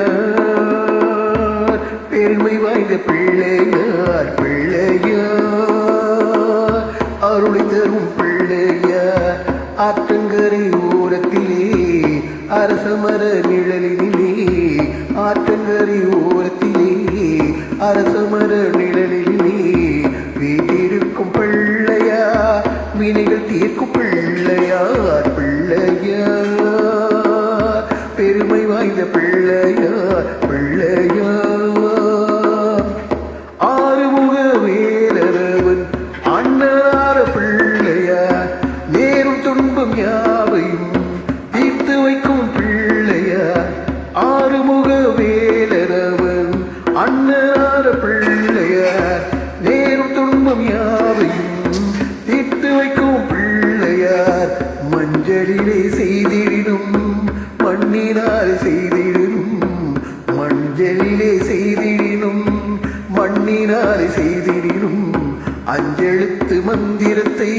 பிள்ளையார் பெருமை வாய்ந்த பிள்ளையார் பிள்ளையார் அருளை தரும் பிள்ளையார் ஆற்றங்கரை ஓரத்திலே அரசமர நிழலினிலே ஆற்றங்கரை ஓரத்திலே அரசமர நிழலினிலே வீட்டிருக்கும் பிள்ளையார் வினைகள் தீர்க்கும் பிள்ளையார் பிள்ளையார் பெருமை வாய்ந்த பிள்ளையார் பிள்ளையார் ஆறுமுக வேலரவன் அண்ணார பிள்ளையார் நேரும் துன்பம் யாவையும் தீர்த்து வைக்கும் பிள்ளையார் ஆறுமுக வேலரவன் அண்ணார பிள்ளையார் நேரும் துன்பம் யாவையும் தீர்த்து வைக்கும் பிள்ளையார் மஞ்சளிலே செய்திடும் மண்ணினால் செய்திடும் மஞ்சளிலே செய்திடும் மண்ணினால் செய்திடும் அஞ்செழுத்து மந்திரத்தை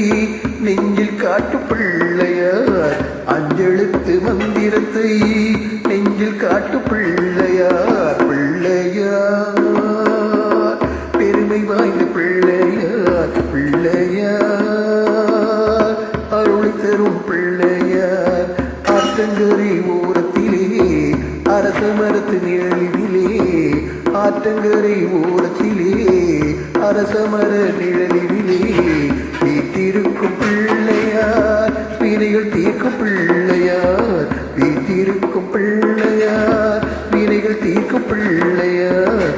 நெஞ்சில் காட்டு பிள்ளையார் அஞ்செழுத்து மந்திரத்தை நெஞ்சில் காட்டு பிள்ளையார் பிள்ளையார் பெருமை வாய்ந்த பிள்ளையார் பிள்ளையார் அருளை தரும் பிள்ளையார் ஆற்றங்கரை ஓரத்திலே அரச மரத்து நிழலிலே ஆற்றங்கரை ஓரத்திலே அரச மர நிழலிலே வீட்டிருக்கும் பிள்ளையார் வினைகள் தீர்க்கும் பிள்ளையார் வீட்டிருக்கும் பிள்ளையார் வினைகள் தீர்க்கும் பிள்ளையார்